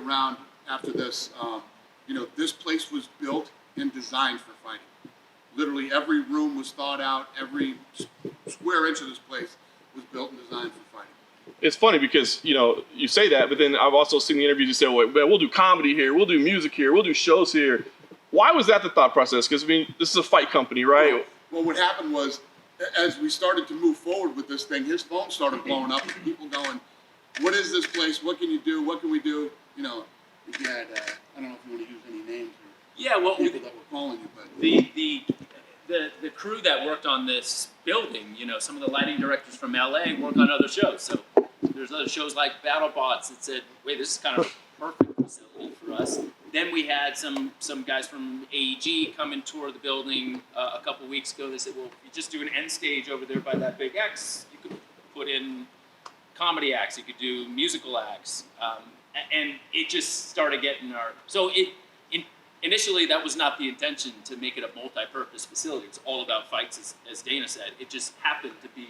around after this. You know, this place was built and designed for fighting. Literally every room was thought out. Every square inch of this place was built and designed for fighting. It's funny because, you know, you say that, but then I've also seen the interviews you say, well, man, we'll do comedy here, we'll do music here, we'll do shows here. Why was that the thought process? Because, I mean, this is a fight company, right? Well, what happened was, as we started to move forward with this thing, his phone started blowing up, and people going, what is this place? What can you do? What can we do? You know, if you had, I don't know if you want to use any names or people that were calling you, but the crew that worked on this building, you know, some of the lighting directors from LA work on other shows. So there's other shows like BattleBots that said, wait, this is kind of a perfect facility for us. Then we had some guys from AEG come and tour the building a couple weeks ago. They said, well, if you just do an end stage over there by that big X, you could put in comedy acts, you could do musical acts. And it just started getting so initially that was not the intention to make it a multi-purpose facility. It's all about fights, as Dana said. It just happened to be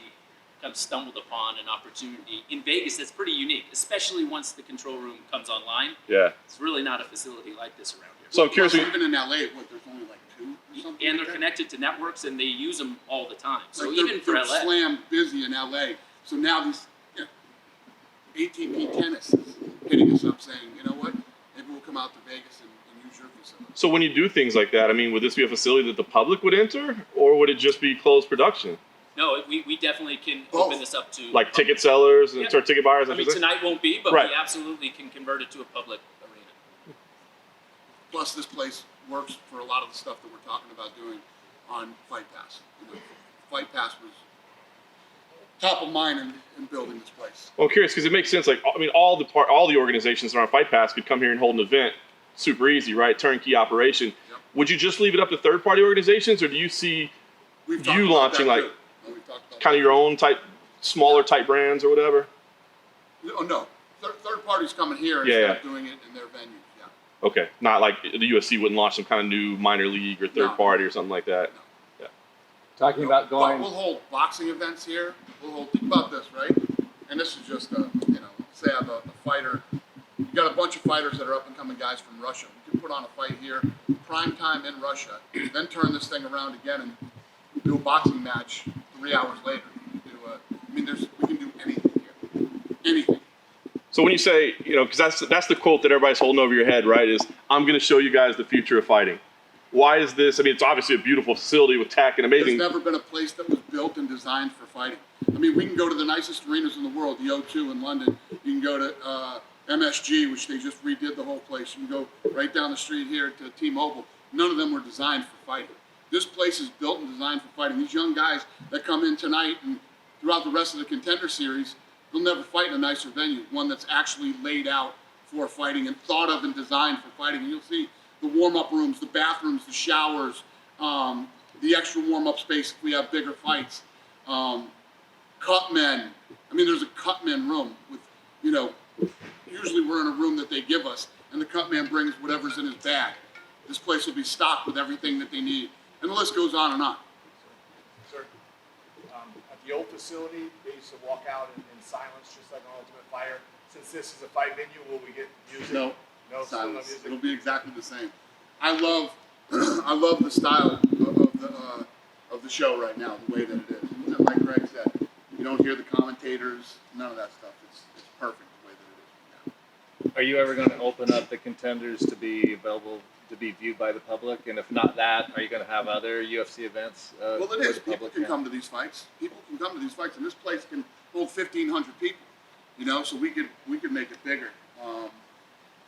kind of stumbled upon an opportunity in Vegas that's pretty unique, especially once the control room comes online. Yeah. It's really not a facility like this around here. So I'm curious. Even in LA, there's only like 2 or something. And like they're connected to networks, and they use them all the time. So like even for they're LA, slam busy in LA. So now these ATP tennis is hitting us up saying, you know what, maybe we'll come out to Vegas and use your facility. So when you do things like that, I mean, would this be a facility that the public would enter, or would it just be closed production? no, we definitely can Both. open this up to Like ticket sellers and or ticket buyers? I mean, tonight won't be, but Right. we absolutely can convert it to a public arena. Plus, this place works for a lot of the stuff that we're talking about doing on Fight Pass. You know, Fight Pass was top of mind in building this place. Well, I'm curious because it makes sense. Like, I mean, all the organizations around Fight Pass could come here and hold an event, super easy, right? Turnkey operation. Yep. Would you just leave it up to third-party organizations, or do you see We've talked you about launching that like too. No, we've talked about kind of your own type, smaller type brands or whatever? Oh no, third parties coming here Yeah, instead yeah. of doing it in their venues. Yeah. Okay, not like the UFC wouldn't launch some kind of new minor league or third party or something like that. No. Yeah. Talking about going. We'll hold boxing events here. Think about this, right? And this is just say I have a fighter. You got a bunch of fighters that are up and coming guys from Russia. We can put on a fight here, prime time in Russia, then turn this thing around again and do a boxing match 3 hours later. We can do anything here. Anything. So when you say, because that's the quote that everybody's holding over your head, right? Is I'm going to show you guys the future of fighting. Why is this? I mean, it's obviously a beautiful facility with tech and amazing. There's never been a place that was built and designed for fighting. I mean, we can go to the nicest arenas in the world, the O2 in London. You can go to MSG, which they just redid the whole place. You can go right down the street here to T-Mobile. None of them were designed for fighting. This place is built and designed for fighting. These young guys that come in tonight and throughout the rest of the Contender series, they'll never fight in a nicer venue, one that's actually laid out for fighting and thought of and designed for fighting. And you'll see the warm-up rooms, the bathrooms, the showers, the extra warm-up space if we have bigger fights. Cut men. I mean, there's a cut men room with, usually we're in a room that they give us, and the cut man brings whatever's in his bag. This place will be stocked with everything that they need. And the list goes on and on. Sir, at the old facility, they used to walk out in silence, just like an Ultimate Fighter. Since this is a fight venue, will we get music? No, No silence. music? It'll be exactly the same. I love the style of the show right now, the way that it is. And like Greg said, you don't hear the commentators, none of that stuff. It's perfect the way that it is right now. Are you ever going to open up the Contenders to be available to be viewed by the public? And if not that, are you going to have other UFC events? Well, it where is. the People public can come to these fights. People can come to these fights, and this place can hold 1,500 people. So we could make it bigger.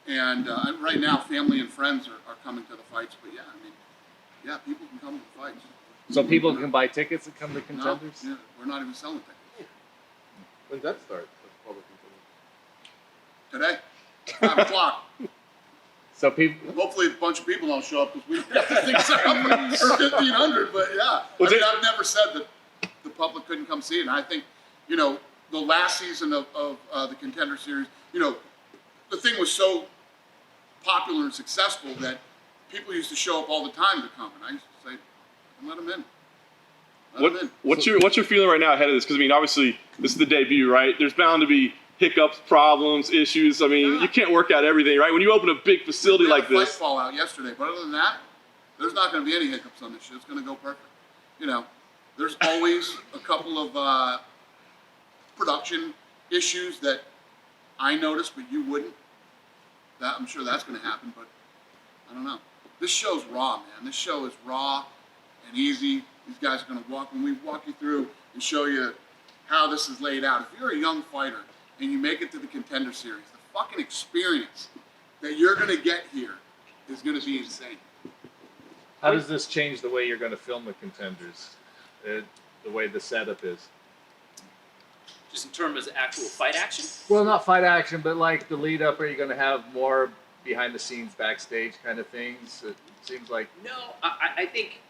And right now, family and friends are coming to the fights. But yeah, people can come to the fights. So people can buy tickets and come to No, Contenders? yeah, we're not even selling tickets When did that start? The public today. 5 o'clock. So people. Hopefully, a bunch of people don't show up because we have to think set up for 1,500. But yeah, I've never said that the public couldn't come see it. And I think, the last season of the Contender series, the thing was so popular and successful that people used to show up all the time to come, and I used to say, let them in. Let them in. What's your feeling right now ahead of this? Because I mean, obviously, this is the debut, right? There's bound to be hiccups, problems, issues. I mean, Yeah. you can't work out everything, right? When you open a big facility like We had a this. fight fallout yesterday, but other than that, there's not going to be any hiccups on this shit. It's going to go perfect. You know, there's always a couple of production issues that I noticed, but you wouldn't. That I'm sure that's going to happen, but I don't know. This show's raw, man. This show is raw and easy. These guys are going to when we walk you through and show you how this is laid out. If you're a young fighter and you make it to the Contender Series, the fucking experience that you're going to get here is going to be insane. How does this change the way you're going to film the Contenders? The way the setup is? Just in terms of actual fight action. Well, not fight action, but like the lead up. Are you going to have more behind the scenes, backstage kind of things? It seems like. No, I think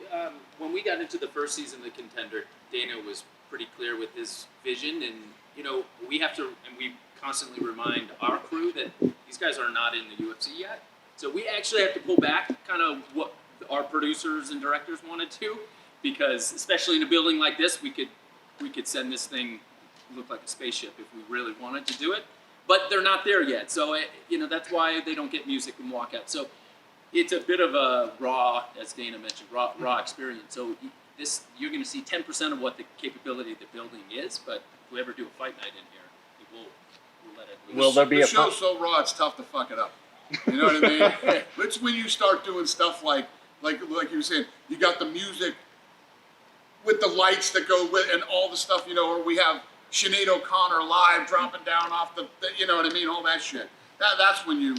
when we got into the first season of the Contender, Dana was pretty clear with his vision, and you know we have to, and we constantly remind our crew that these guys are not in the UFC yet. So we actually have to pull back, kind of what our producers and directors want to do, because especially in a building like this, we could send this thing look like a spaceship if we really wanted to do it. But they're not there yet, so that's why they don't get music and walk out. So it's a bit of a raw, as Dana mentioned, raw experience. So you're going to see 10% of what the capability of the building is. But if we ever do a fight night in here, we'll let it loose. Will there be the a show's so raw, it's tough to fuck it up. You know what I mean? It's when you start doing stuff like you were saying, you got the music with the lights that go with and all the stuff, or we have Sinead O'Connor live dropping down off the you know what I mean, all that shit. That's when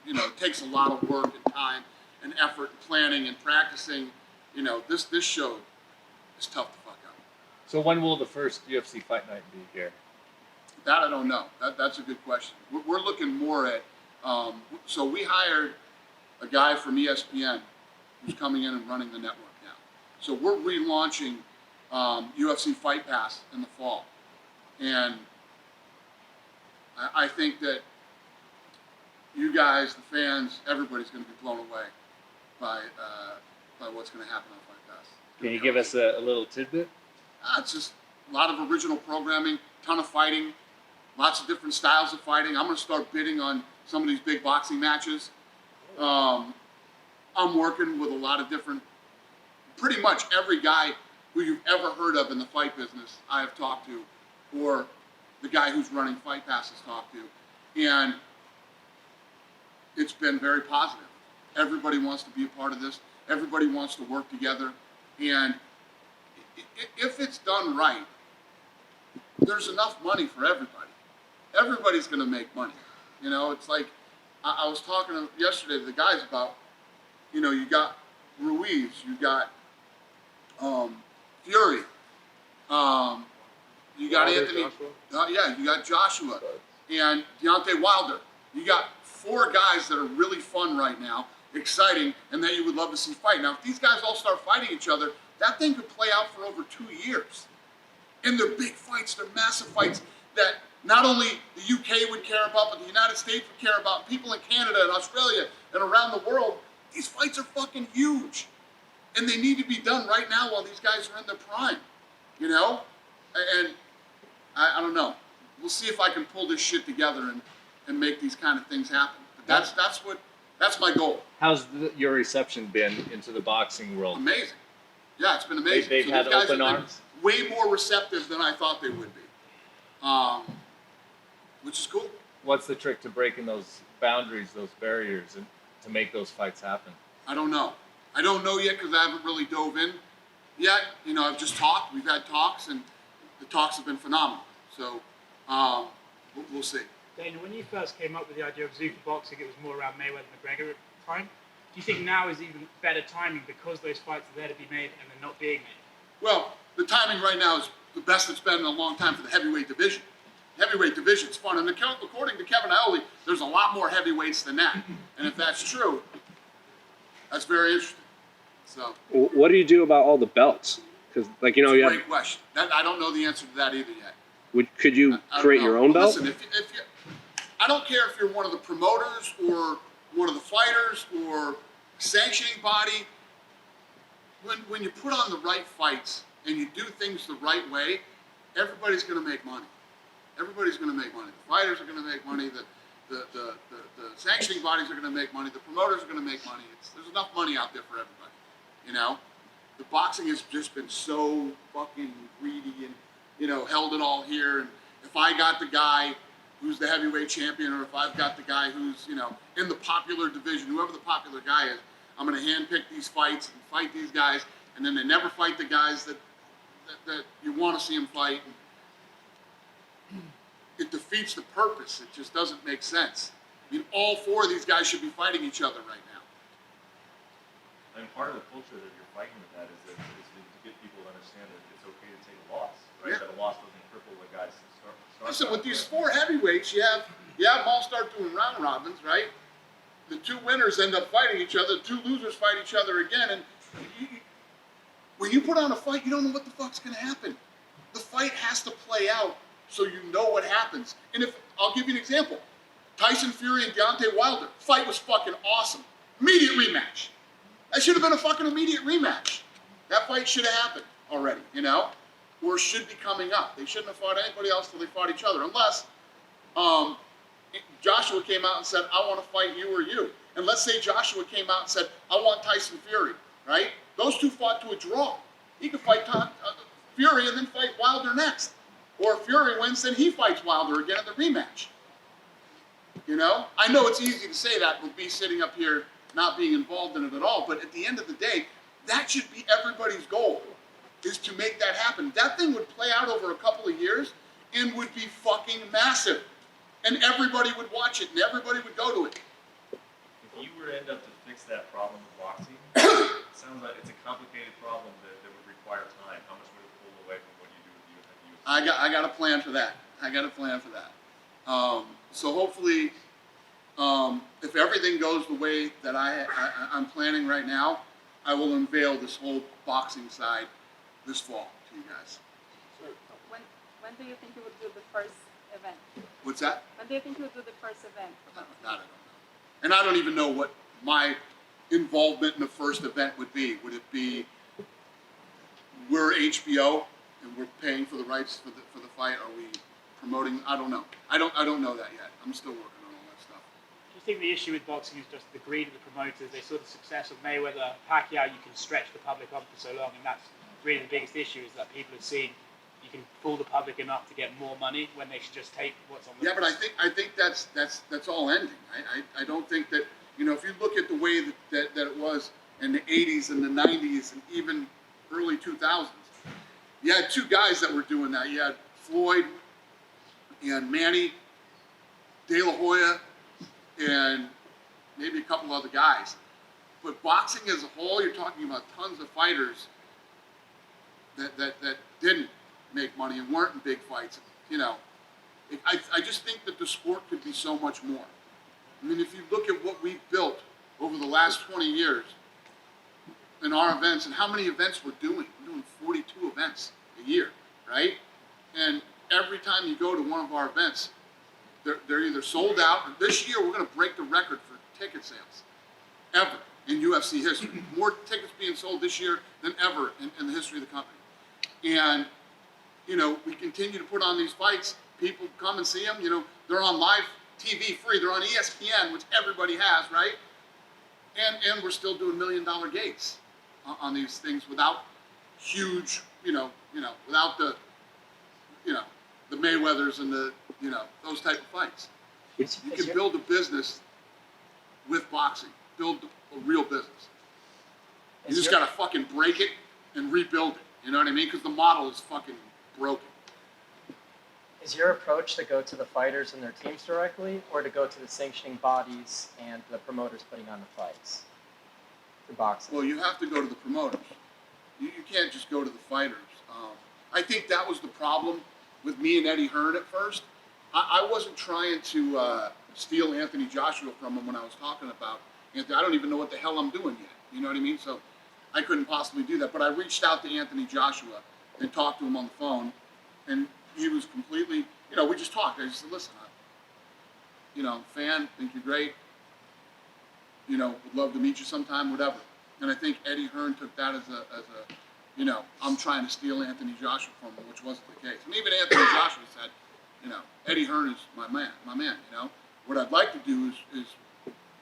it takes a lot of work and time and effort and planning and practicing. This show is tough to fuck up. So when will the first UFC fight night be here? That I don't know. That's a good question. We're looking more at, so we hired a guy from ESPN who's coming in and running the network now. So we're relaunching UFC Fight Pass in the fall. And I think that you guys, the fans, everybody's going to be blown away by what's going to happen on Fight Pass. Can you give us a little tidbit? It's just a lot of original programming, ton of fighting, lots of different styles of fighting. I'm going to start bidding on some of these big boxing matches. I'm working with a lot of different, pretty much every guy who you've ever heard of in the fight business I have talked to, or the guy who's running Fight Pass has talked to. And it's been very positive. Everybody wants to be a part of this. Everybody wants to work together. And if it's done right, there's enough money for everybody. Everybody's going to make money. It's like, I was talking yesterday to the guys about, you got Ruiz, you got Fury, you got Wilder, Anthony, Joshua? you got Joshua, and Deontay Wilder. You got 4 guys that are really fun right now, exciting, and that you would love to see fight. Now, if these guys all start fighting each other, that thing could play out for over 2 years. And they're big fights, they're massive fights that not only the UK would care about, but the United States would care about, people in Canada and Australia and around the world. These fights are fucking huge. And they need to be done right now while these guys are in their prime. And I don't know. We'll see if I can pull this shit together and make these kind of things happen. But that's my goal. How's your reception been into the boxing world? Amazing. Yeah, it's been amazing. They've had these guys open have been arms? way more receptive than I thought they would be, which is cool. What's the trick to breaking those boundaries, those barriers, and to make those fights happen? I don't know. I don't know yet because I haven't really dove in yet. I've just talked. We've had talks, and the talks have been phenomenal. So we'll see. Dana, when you first came up with the idea of Zuffa boxing, it was more around Mayweather and McGregor at the time. Do you think now is even better timing because those fights are there to be made and they're not being made? Well, the timing right now is the best it's been in a long time for the heavyweight division. Heavyweight division's fun, and according to Kevin Iole, there's a lot more heavyweights than that. And if that's true, that's very interesting. So, What do you do about all the belts? Because, you it's a have. great question. I don't know the answer to that either yet. Could you I don't create know. your own Well, belt? Listen, I don't care if you're one of the promoters or one of the fighters or sanctioning body. When you put on the right fights and you do things the right way, everybody's going to make money. Everybody's going to make money. The fighters are going to make money. The sanctioning bodies are going to make money. The promoters are going to make money. There's enough money out there for everybody. You know, the boxing has just been so fucking greedy and, you know, held it all here. And if I got the guy who's the heavyweight champion, or if I've got the guy who's, you know, in the popular division, whoever the popular guy is, I'm going to handpick these fights and fight these guys, and then they never fight the guys that you want to see them fight. It defeats the purpose. It just doesn't make sense. I mean, all four of these guys should be fighting each other right now. I mean, part of the culture that you're fighting with that is to get people to understand that it's okay to take a loss, right? Yeah. That a loss doesn't cripple the guys to start. Listen, with these four heavyweights, you have them all start doing round robins, right? The two winners end up fighting each other. The two losers fight each other again. And when you put on a fight, you don't know what the fuck's going to happen. The fight has to play out so you know what happens. And if I'll give you an example. Tyson Fury and Deontay Wilder. Fight was fucking awesome. Immediate rematch. That should have been a fucking immediate rematch. That fight should have happened already, you know? Or should be coming up. They shouldn't have fought anybody else till they fought each other. Unless Joshua came out and said, I want to fight you or you. And let's say Joshua came out and said, I want Tyson Fury, right? Those two fought to a draw. He could fight Fury and then fight Wilder next. Or if Fury wins, then he fights Wilder again in the rematch. You know? I know it's easy to say that with me sitting up here not being involved in it at all, but at the end of the day, that should be everybody's goal, is to make that happen. That thing would play out over a couple of years and would be fucking massive. And everybody would watch it and everybody would go to it. If you were to end up to fix that problem with boxing, it sounds like it's a complicated problem that would require time. How much would it pull away from what you do with the UFC? I got a plan for that. So hopefully, if everything goes the way that I'm planning right now, I will unveil this whole boxing side this fall to you guys. When do you think you would do the first event? What's that? When do you think you would do the first event? That I don't know. And I don't even know what my involvement in the first event would be. Would it be we're HBO and we're paying for the rights for the fight? Are we promoting? I don't know. I don't know that yet. I'm still working on all that stuff. Do you think the issue with boxing is just the greed of the promoters? They saw the success of Mayweather, Pacquiao. You can stretch the public on for so long, and that's really the biggest issue, is that people have seen you can fool the public enough to get more money when they should just take what's on the Yeah, but I think that's all ending. I don't think that, you know, if you look at the way that it was in the 80s and the 90s and even early 2000s, you had two guys that were doing that. You had Floyd, you had Manny, De La Hoya, and maybe a couple other guys. But boxing as a whole, you're talking about tons of fighters that didn't make money and weren't in big fights. You know, I just think that the sport could be so much more. I mean, if you look at what we've built over the last 20 years in our events and how many events we're doing 42 events a year, right? And every time you go to one of our events, they're either sold out, or this year we're going to break the record for ticket sales ever in UFC history. More tickets being sold this year than ever in the history of the company. And, you know, we continue to put on these fights. People come and see them. You know, they're on live TV free. They're on ESPN, which everybody has, right? And we're still doing $1 million gates on these things without huge, without the Mayweathers and the, those type of fights. You can build a business with boxing. Build a real business. You just gotta fucking break it and rebuild it. You know what I mean? Because the model is fucking broken. Is your approach to go to the fighters and their teams directly, or to go to the sanctioning bodies and the promoters putting on the fights for boxing? Well, you have to go to the promoters. You can't just go to the fighters. I think that was the problem with me and Eddie Hearn at first. I wasn't trying to steal Anthony Joshua from him when I was talking about Anthony. I don't even know what the hell I'm doing yet. You know what I mean? So I couldn't possibly do that. But I reached out to Anthony Joshua and talked to him on the phone, and he was completely, we just talked. I just said, listen, fan, think you're great. Would love to meet you sometime, whatever. And I think Eddie Hearn took that as a I'm trying to steal Anthony Joshua from him, which wasn't the case. And even Anthony Joshua said, You know, Eddie Hearn is my man. You know, what I'd like to do is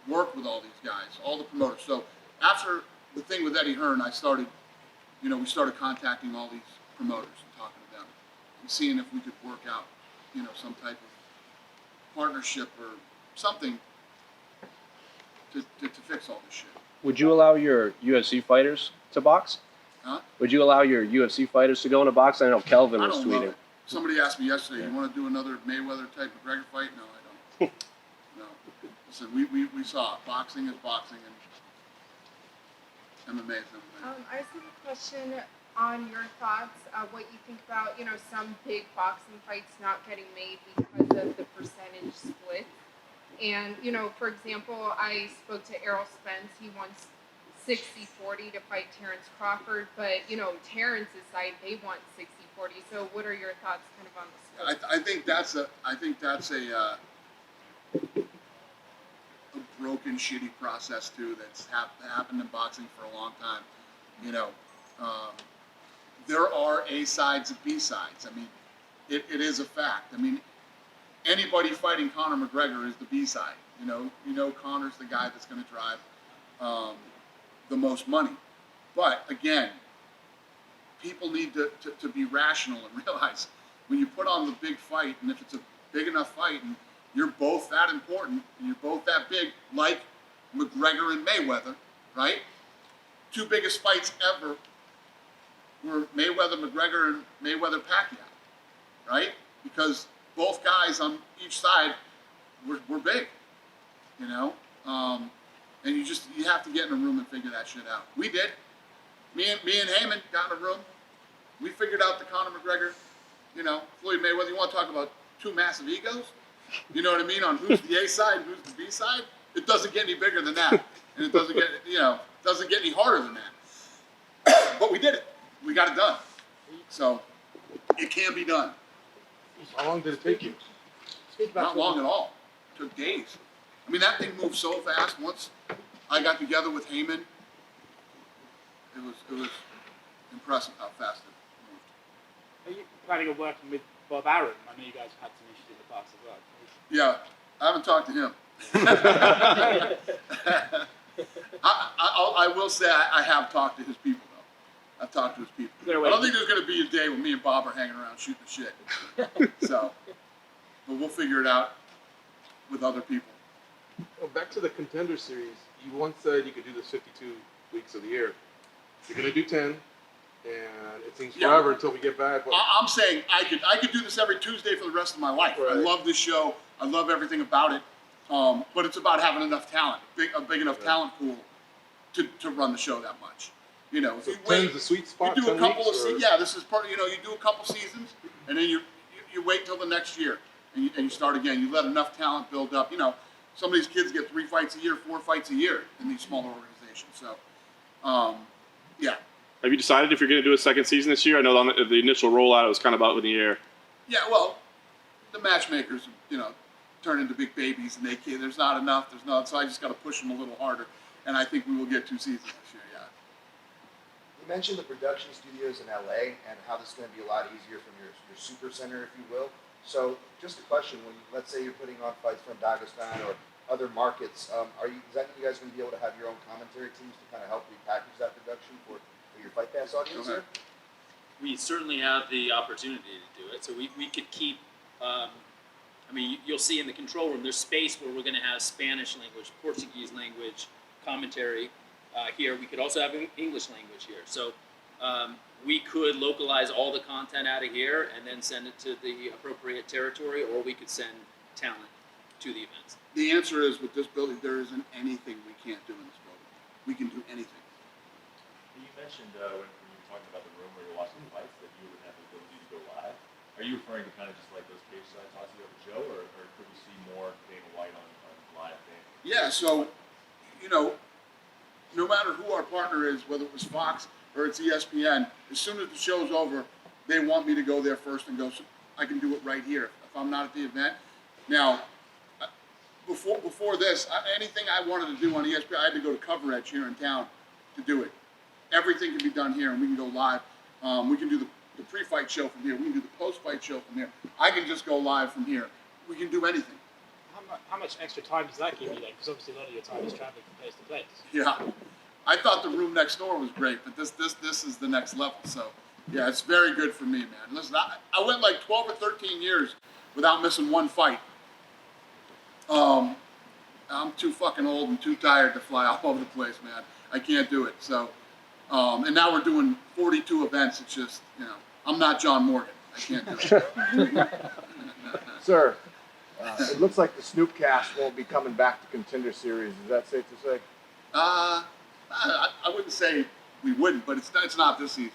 work with all these guys, all the promoters. So after the thing with Eddie Hearn, I started, you know, we started contacting all these promoters and talking to them and seeing if we could work out, you know, some type of partnership or something to fix all this shit. Would you allow your UFC fighters to box? Huh? Would you allow your UFC fighters to go into box? I know Kelvin I was don't love tweeting. it. Somebody asked me yesterday, you want to do another Mayweather type McGregor fight? No, I don't. No. Listen, we saw it. Boxing is boxing and MMA is MMA. I just have a question on your thoughts of what you think about, you know, some big boxing fights not getting made because of the percentage split. And, you know, for example, I spoke to Errol Spence. He wants 60-40 to fight Terrence Crawford, but, you know, Terrence's side, they want 60-40. So what are your thoughts kind of on the split? I think that's a broken, shitty process too. That's happened in boxing for a long time. You know, there are A sides and B sides. I mean, it is a fact. I mean, anybody fighting Conor McGregor is the B side. You know, Conor's the guy that's going to drive the most money. But again, people need to be rational and realize when you put on the big fight, and if it's a big enough fight, and you're both that important, and you're both that big, like McGregor and Mayweather, right? Two biggest fights ever were Mayweather-McGregor and Mayweather-Pacquiao, right? Because both guys on each side were big, you know? And you have to get in a room and figure that shit out. We did. Me and Heyman got in a room. We figured out the Conor McGregor, you know, Floyd Mayweather. You want to talk about two massive egos? You know what I mean? On who's the A side and who's the B side? It doesn't get any bigger than that. And it doesn't get any harder than that. But we did it. We got it done. So it can be done. How long did it take you? Not long at all. It took days. I mean, that thing moved so fast. Once I got together with Heyman, it was impressive how fast it moved. Are you planning on working with Bob Arum? I know you guys have had some issues in the past as well. Yeah, I haven't talked to him. I will say I have talked to his people, though. I've talked to his people. I don't think there's going to be a day when me and Bob are hanging around shooting the shit. So, but we'll figure it out with other people. Well, back to the Contender series. You once said you could do this 52 weeks of the year. You're going to do 10, and it seems forever until we get back. But I'm saying I could do this every Tuesday for the rest of my life. Right. I love this show. I love everything about it. But it's about having enough talent, a big enough talent pool to run the show that much. You know, if so you 10's wait, the sweet spot. you do a 10 couple weeks, of seasons. Yeah, this is part. You know, you do a couple seasons, and then you wait till the next year, and you start again. You let enough talent build up. You know, some of these kids get 3 fights a year, 4 fights a year in these smaller organizations. So, yeah. Have you decided if you're going to do a second season this year? I know on the initial rollout it was kind of out in the air. Yeah, well, the matchmakers, you know, turn into big babies, and there's not enough. So I just got to push them a little harder, and I think we will get 2 seasons this year. Yeah. You mentioned the production studios in LA and how this is going to be a lot easier from your super center, if you will. So, just a question: let's say you're putting on fights from Dagestan or other markets, is that you guys going to be able to have your own commentary teams to kind of help repackage that production for your Fight Pass audience? Sir? We certainly have the opportunity to do it. So we could keep, I mean, you'll see in the control room, there's space where we're going to have Spanish language, Portuguese language, commentary here. We could also have English language here. So we could localize all the content out of here and then send it to the appropriate territory, or we could send talent to the events. The answer is, with this building, there isn't anything we can't do in this building. We can do anything. You mentioned when you were talking about the room where you're watching the fights that you would have the ability to go live. Are you referring to kind of just like those cage side talks you have with Joe, or could we see more Dana White on live thing? Yeah, so, you know, no matter who our partner is, whether it was Fox or it's ESPN, as soon as the show's over, they want me to go there first and go, so I can do it right here if I'm not at the event. Now, before this, anything I wanted to do on ESPN, I had to go to Cover Edge here in town to do it. Everything can be done here, and we can go live. We can do the the pre-fight show from here. We can do the post-fight show from here. I can just go live from here. We can do anything. How much extra time does that give you then? Because obviously a lot of your time is traveling from place to place. Yeah, I thought the room next door was great, but this is the next level. So, yeah, it's very good for me, man. Listen, I went like 12 or 13 years without missing one fight. I'm too fucking old and too tired to fly all over the place, man. I can't do it. So, and now we're doing 42 events. It's just, I'm not John Morgan. I can't do it. Sir, it looks like the Snoopcast won't be coming back to Contender Series. Is that safe to say? I wouldn't say we wouldn't, but it's not this season.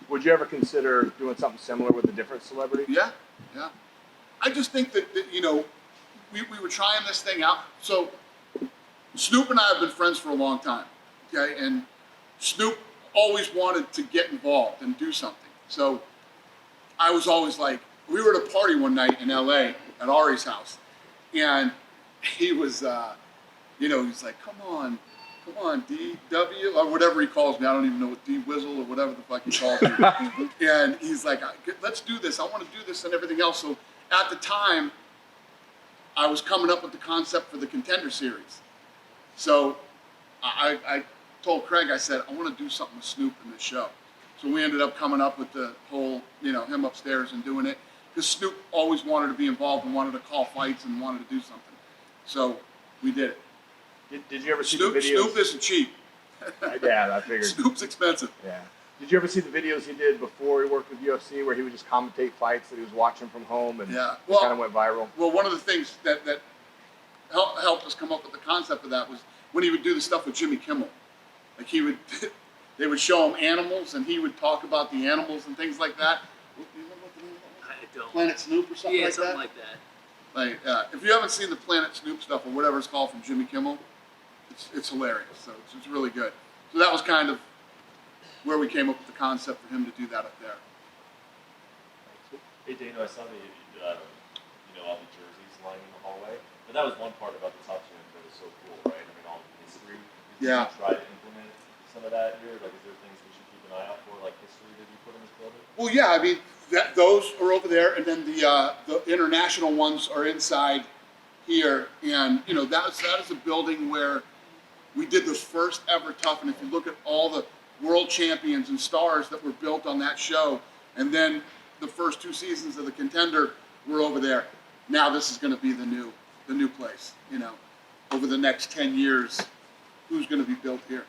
Would you ever consider doing something similar with a different celebrity? Yeah. I just think that we were trying this thing out. So Snoop and I have been friends for a long time, okay? And Snoop always wanted to get involved and do something. So I was always like, we were at a party one night in LA at Ari's house, and he was, he's like, come on, DW, or whatever he calls me. I don't even know what D-Wizzle or whatever the fuck he calls me. And he's like, let's do this. I want to do this and everything else. So at the time, I was coming up with the concept for the Contender series. So I told Craig, I said, I want to do something with Snoop in this show. So we ended up coming up with the whole, him upstairs and doing it. Because Snoop always wanted to be involved and wanted to call fights and wanted to do something. So we did it. Did you ever see the videos? Snoop isn't cheap. Yeah, I figured. Snoop's expensive. Yeah. Did you ever see the videos he did before he worked with UFC where he would just commentate fights that he was watching from home and kind of went viral? Well, one of the things that helped us come up with the concept of that was when he would do the stuff with Jimmy Kimmel. Like they would show him animals and he would talk about the animals and things like that. I don't. Planet Snoop or something Yeah, like something that? like that. Like, if you haven't seen the Planet Snoop stuff or whatever it's called from Jimmy Kimmel, it's hilarious. So it's really good. So that was kind of where we came up with the concept for him to do that up there. Hey Dana, I saw all the jerseys lining the hallway, but that was one part about the Top Gym that was so cool, right? I mean, all the history. Did you try to implement some of that here? Like, is there things we should keep an eye out for, like history that you put in this building? Well, yeah, I mean, those are over there, and then the international ones are inside here, and that is a building where we did the first ever Tough, and if you look at all the world champions and stars that were built on that show, and then the first 2 seasons of the Contender were over there. Now this is going to be the new place. Over the next 10 years, who's going to be built here?